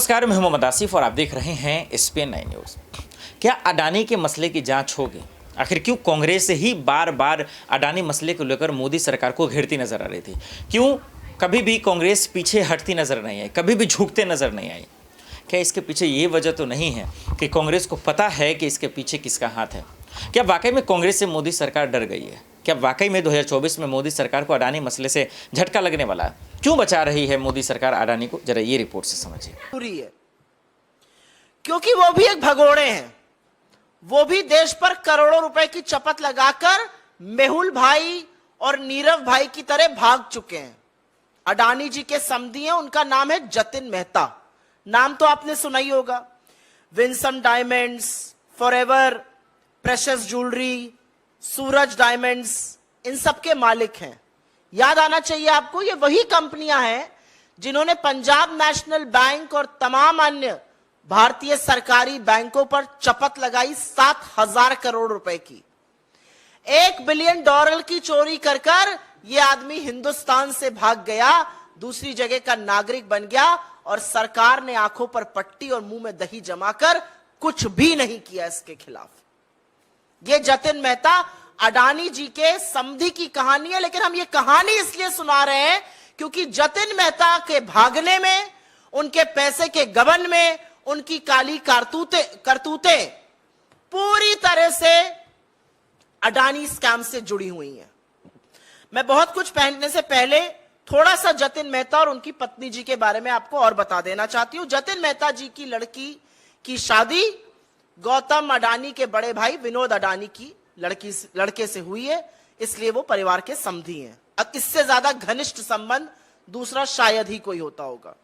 नमस्कार, मैं मोहम्मद आसिफ और आप देख रहे हैं SPN 9 न्यूज़। क्या अडानी के मसले की जांच होगी? आखिर क्यों कांग्रेस ही बार बार अडानी मसले को लेकर मोदी सरकार को घेरती नजर आ रही थी? क्यों कभी भी कांग्रेस पीछे हटती नजर नहीं आई, कभी भी झुकते नजर नहीं आई? क्या इसके पीछे ये वजह तो नहीं है कि कांग्रेस को पता है कि इसके पीछे किसका हाथ है? क्या वाकई में कांग्रेस से मोदी सरकार डर गई है? क्या वाकई में 2024 में मोदी सरकार को अडानी मसले से झटका लगने वाला है? क्यों बचा रही है मोदी सरकार अडानी को? जरा ये रिपोर्ट से समझिए। पूरी है क्योंकि वो भी एक भगोड़े हैं। वो भी देश पर करोड़ों रुपए की चपत लगाकर मेहुल भाई और नीरव भाई की तरह भाग चुके हैं। अडानी जी के समधी हैं, उनका नाम है जतिन मेहता। नाम तो आपने सुना ही होगा। Winson diamonds, forever precious jewellery, Suraj diamonds, इन सब के मालिक हैं। याद आना चाहिए आपको, ये वही कंपनियां हैं जिन्होंने पंजाब नेशनल बैंक और तमाम अन्य भारतीय सरकारी बैंकों पर चपत लगाई 7,000 करोड़ रुपए की। $1 बिलियन की चोरी कर कर यह आदमी हिंदुस्तान से भाग गया, दूसरी जगह का नागरिक बन गया और सरकार ने आंखों पर पट्टी और मुंह में दही जमाकर कुछ भी नहीं किया इसके खिलाफ। ये जतिन मेहता अडानी जी के समधी की कहानी है, लेकिन हम ये कहानी इसलिए सुना रहे हैं क्योंकि जतिन मेहता के भागने में, उनके पैसे के गबन में, उनकी काली करतूतें पूरी तरह से अडानी स्कैम से जुड़ी हुई हैं। मैं बहुत कुछ पहनने से पहले थोड़ा सा जतिन मेहता और उनकी पत्नी जी के बारे में आपको और बता देना चाहती हूं। जतिन मेहता जी की लड़की की शादी गौतम अडानी के बड़े भाई विनोद अडानी की लड़के से हुई है, इसलिए वो परिवार के समधी हैं। अब इससे ज्यादा घनिष्ठ संबंध दूसरा शायद ही कोई होता होगा।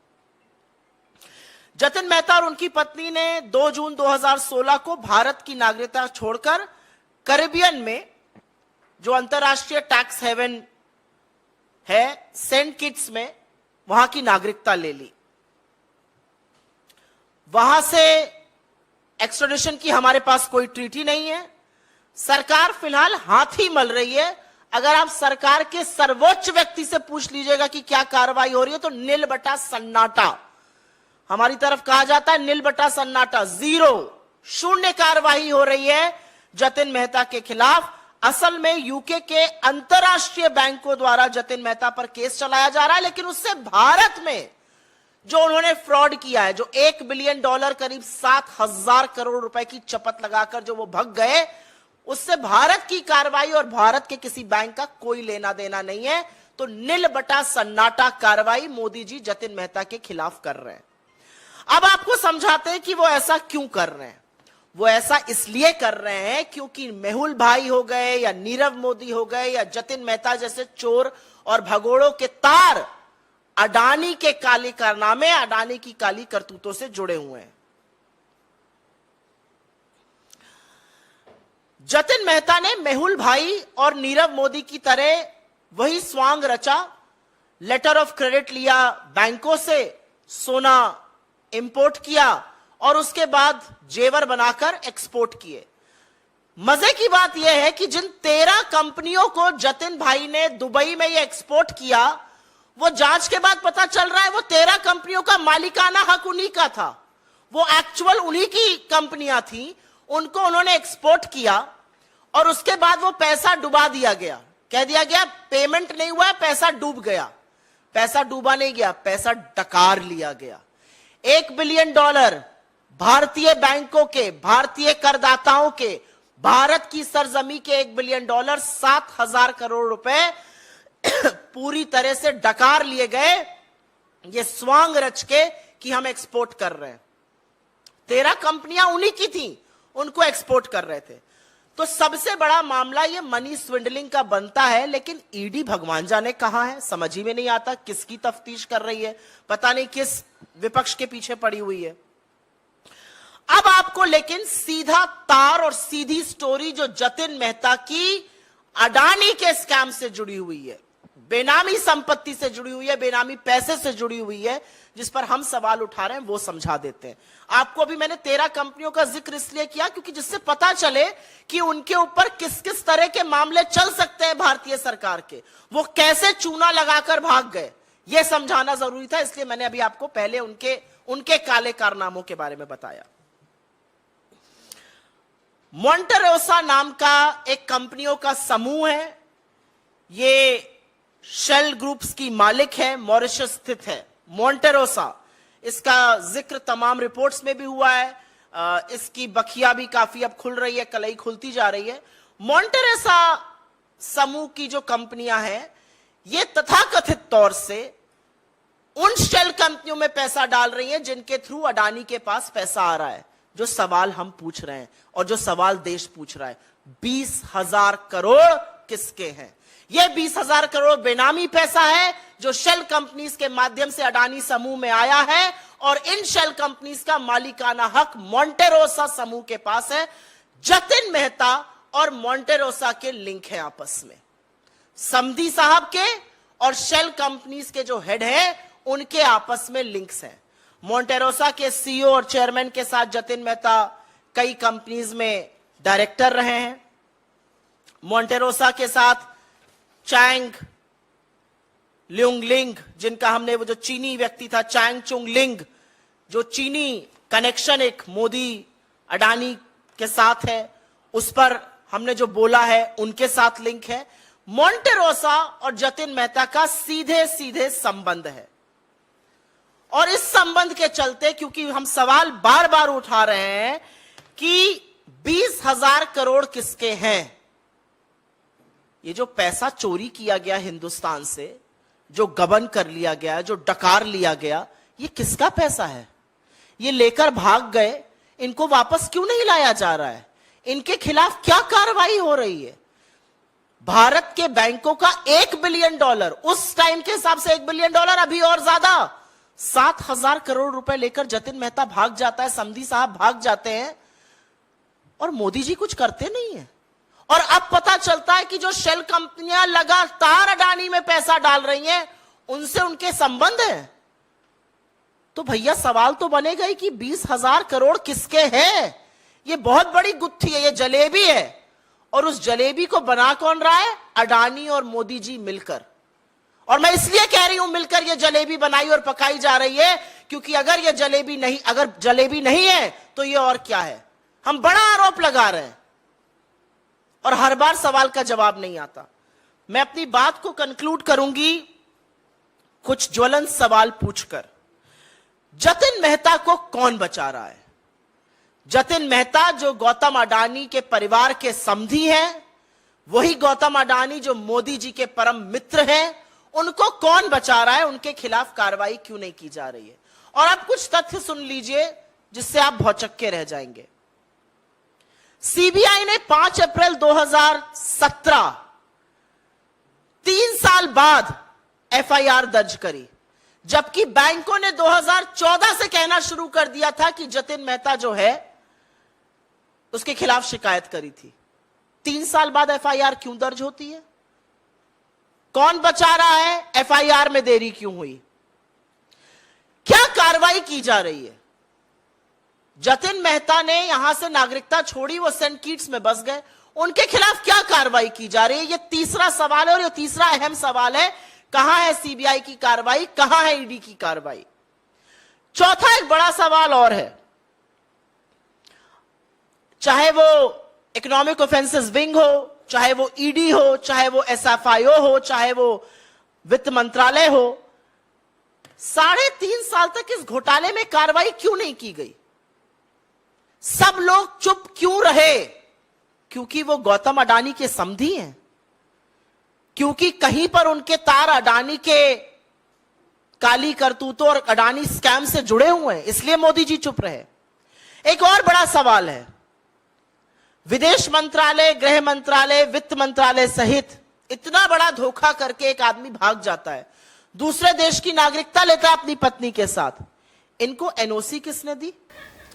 जतिन मेहता और उनकी पत्नी ने 2 जून 2016 को भारत की नागरिकता छोड़कर कैरिबियन में, जो अंतरराष्ट्रीय टैक्स हेवन है, सेंट किट्स में, वहां की नागरिकता ले ली। वहां से एक्स्ट्राडिशन की हमारे पास कोई ट्रीटी नहीं है। सरकार फिलहाल हाथ ही मल रही है। अगर आप सरकार के सर्वोच्च व्यक्ति से पूछ लीजिएगा कि क्या कार्रवाई हो रही है, तो नील बटा सन्नाटा। हमारी तरफ कहा जाता है नील बटा सन्नाटा, जीरो, शून्य कार्रवाई हो रही है जतिन मेहता के खिलाफ। असल में यूके के अंतरराष्ट्रीय बैंकों द्वारा जतिन मेहता पर केस चलाया जा रहा है, लेकिन उससे भारत में जो उन्होंने फ्रॉड किया है, जो $1 बिलियन करीब 7,000 करोड़ रुपए की चपत लगाकर जो वो भग गए, उससे भारत की कार्रवाई और भारत के किसी बैंक का कोई लेना देना नहीं है। तो नील बटा सन्नाटा कार्रवाई मोदी जी जतिन मेहता के खिलाफ कर रहे हैं। अब आपको समझाते हैं कि वो ऐसा क्यों कर रहे हैं। वो ऐसा इसलिए कर रहे हैं क्योंकि मेहुल भाई हो गए या नीरव मोदी हो गए या जतिन मेहता जैसे चोर और भगोड़ों के तार अडानी के काले कारनामे, अडानी की काली करतूतों से जुड़े हुए हैं। जतिन मेहता ने मेहुल भाई और नीरव मोदी की तरह वही स्वांग रचा, लेटर ऑफ क्रेडिट लिया बैंकों से, सोना इंपोर्ट किया और उसके बाद जेवर बनाकर एक्सपोर्ट किए। मजे की बात यह है कि जिन 13 कंपनियों को जतिन भाई ने दुबई में ये एक्सपोर्ट किया, वो जांच के बाद पता चल रहा है वो 13 कंपनियों का मालिकाना हक उन्हीं का था। वो एक्चुअल उन्हीं की कंपनियां थी, उनको उन्होंने एक्सपोर्ट किया और उसके बाद वो पैसा डुबा दिया गया। कह दिया गया पेमेंट नहीं हुआ, पैसा डूब गया। पैसा डूबा नहीं गया, पैसा डकार लिया गया। $1 बिलियन भारतीय बैंकों के, भारतीय करदाताओं के, भारत की सरजमी के $1 बिलियन 7,000 करोड़ रुपए पूरी तरह से डकार लिए गए, ये स्वांग रच के कि हम एक्सपोर्ट कर रहे हैं। 13 कंपनियां उन्हीं की थी, उनको एक्सपोर्ट कर रहे थे। तो सबसे बड़ा मामला ये मनी स्विंडलिंग का बनता है, लेकिन ईडी भगवान जाने कहां है, समझ ही में नहीं आता किसकी तफ्तीश कर रही है, पता नहीं किस विपक्ष के पीछे पड़ी हुई है। अब आपको लेकिन सीधा तार और सीधी स्टोरी जो जतिन मेहता की अडानी के स्कैम से जुड़ी हुई है, बेनामी संपत्ति से जुड़ी हुई है, बेनामी पैसे से जुड़ी हुई है, जिस पर हम सवाल उठा रहे हैं, वो समझा देते हैं आपको। अभी मैंने 13 कंपनियों का जिक्र इसलिए किया क्योंकि जिससे पता चले कि उनके ऊपर किस किस तरह के मामले चल सकते हैं भारतीय सरकार के, वो कैसे चूना लगाकर भाग गए, यह समझाना जरूरी था। इसलिए मैंने अभी आपको पहले उनके काले कारनामों के बारे में बताया। मोंटेरोसा नाम का एक कंपनियों का समूह है, ये शेल ग्रुप्स की मालिक है, मॉरिशस स्थित है मोंटेरोसा। इसका जिक्र तमाम रिपोर्ट्स में भी हुआ है, इसकी बखिया भी काफी अब खुल रही है, कलई खुलती जा रही है। मोंटेरोसा समूह की जो कंपनियां हैं, ये तथाकथित तौर से उन शेल कंपनियों में पैसा डाल रही हैं जिनके थ्रू अडानी के पास पैसा आ रहा है। जो सवाल हम पूछ रहे हैं और जो सवाल देश पूछ रहा है, 20,000 करोड़ किसके हैं? यह 20,000 करोड़ बेनामी पैसा है जो शेल कंपनीज के माध्यम से अडानी समूह में आया है, और इन शेल कंपनीज का मालिकाना हक मोंटेरोसा समूह के पास है। जतिन मेहता और मोंटेरोसा के लिंक है आपस में, समधी साहब के और शेल कंपनीज के जो हेड है उनके आपस में लिंक्स हैं। मोंटेरोसा के सीईओ और चेयरमैन के साथ जतिन मेहता कई कंपनीज में डायरेक्टर रहे हैं। मोंटेरोसा के साथ चैंग ल्यूंग लिंग, जिनका हमने वो जो चीनी व्यक्ति था चैंग चुंग लिंग, जो चीनी कनेक्शन एक मोदी अडानी के साथ है, उस पर हमने जो बोला है उनके साथ लिंक है। मोंटेरोसा और जतिन मेहता का सीधे सीधे संबंध है, और इस संबंध के चलते, क्योंकि हम सवाल बार बार उठा रहे हैं कि 20,000 करोड़ किसके हैं, ये जो पैसा चोरी किया गया हिंदुस्तान से, जो गबन कर लिया गया, जो डकार लिया गया, ये किसका पैसा है? ये लेकर भाग गए, इनको वापस क्यों नहीं लाया जा रहा है? इनके खिलाफ क्या कार्रवाई हो रही है? भारत के बैंकों का $1 बिलियन, उस टाइम के हिसाब से $1 बिलियन, अभी और ज्यादा 7,000 करोड़ रुपए लेकर जतिन मेहता भाग जाता है, समधी साहब भाग जाते हैं, और मोदी जी कुछ करते नहीं है। और अब पता चलता है कि जो शेल कंपनियां लगातार अडानी में पैसा डाल रही हैं, उनसे उनके संबंध हैं। तो भैया सवाल तो बनेगा ही कि 20,000 करोड़ किसके हैं? ये बहुत बड़ी गुत्थी है, ये जलेबी है, और उस जलेबी को बना कौन रहा है? अडानी और मोदी जी मिलकर। और मैं इसलिए कह रही हूं मिलकर ये जलेबी बनाई और पकाई जा रही है, क्योंकि अगर ये जलेबी नहीं है तो ये और क्या है? हम बड़ा आरोप लगा रहे हैं और हर बार सवाल का जवाब नहीं आता। मैं अपनी बात को कंक्लूड करूंगी कुछ ज्वलंत सवाल पूछकर। जतिन मेहता को कौन बचा रहा है? जतिन मेहता जो गौतम अडानी के परिवार के समधी हैं, वही गौतम अडानी जो मोदी जी के परम मित्र हैं, उनको कौन बचा रहा है? उनके खिलाफ कार्रवाई क्यों नहीं की जा रही है? और अब कुछ तथ्य सुन लीजिए जिससे आप भौचक्के रह जाएंगे। सीबीआई ने 5 अप्रैल 2017, 3 साल बाद एफआईआर दर्ज करी, जबकि बैंकों ने 2014 से कहना शुरू कर दिया था कि जतिन मेहता जो है उसके खिलाफ शिकायत करी थी। 3 साल बाद एफआईआर क्यों दर्ज होती है? कौन बचा रहा है? एफआईआर में देरी क्यों हुई? क्या कार्रवाई की जा रही है? जतिन मेहता ने यहां से नागरिकता छोड़ी, वो सेंट किट्स में बस गए, उनके खिलाफ क्या कार्रवाई की जा रही है? ये तीसरा सवाल है, और ये तीसरा अहम सवाल है, कहां है सीबीआई की कार्रवाई, कहां है ईडी की कार्रवाई? चौथा एक बड़ा सवाल और है, चाहे वो इकोनॉमिक ऑफेंसेस विंग हो, चाहे वो ईडी हो, चाहे वो एसएफआईओ हो, चाहे वो वित्त मंत्रालय हो, 3.5 साल तक इस घोटाले में कार्रवाई क्यों नहीं की गई? सब लोग चुप क्यों रहे? क्योंकि वो गौतम अडानी के समधी हैं, क्योंकि कहीं पर उनके तार अडानी के काली करतूतों और अडानी स्कैम से जुड़े हुए हैं, इसलिए मोदी जी चुप रहे। एक और बड़ा सवाल है, विदेश मंत्रालय, गृह मंत्रालय, वित्त मंत्रालय सहित इतना बड़ा धोखा करके एक आदमी भाग जाता है, दूसरे देश की नागरिकता लेता है अपनी पत्नी के साथ, इनको एनओसी किसने दी?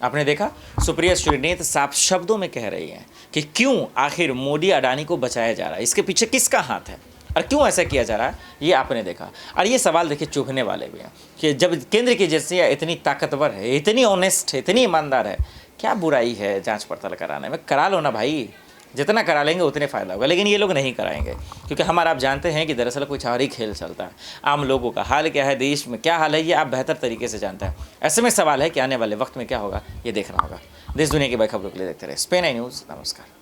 आपने देखा सुप्रिया श्रीनेत साफ शब्दों में कह रही हैं कि क्यों आखिर मोदी अडानी को बचाया जा रहा है, इसके पीछे किसका हाथ है और क्यों ऐसा किया जा रहा है, ये आपने देखा। और ये सवाल देखिए चुभने वाले भी हैं कि जब केंद्र की एजेंसियाँ इतनी ताकतवर है, इतनी ऑनेस्ट है, इतनी ईमानदार है, क्या बुराई है जांच पड़ताल कराने में? करा लो ना भाई, जितना करा लेंगे उतने फ़ायदा होगा, लेकिन ये लोग नहीं कराएंगे क्योंकि हमारा आप जानते हैं कि दरअसल कुछ और ही खेल चलता है। आम लोगों का हाल क्या है, देश में क्या हाल है, ये आप बेहतर तरीके से जानते हैं। ऐसे में सवाल है कि आने वाले वक्त में क्या होगा, ये देखना होगा। देश दुनिया की बड़ी खबरों के लिए देखते रहे SPN9 न्यूज़। नमस्कार।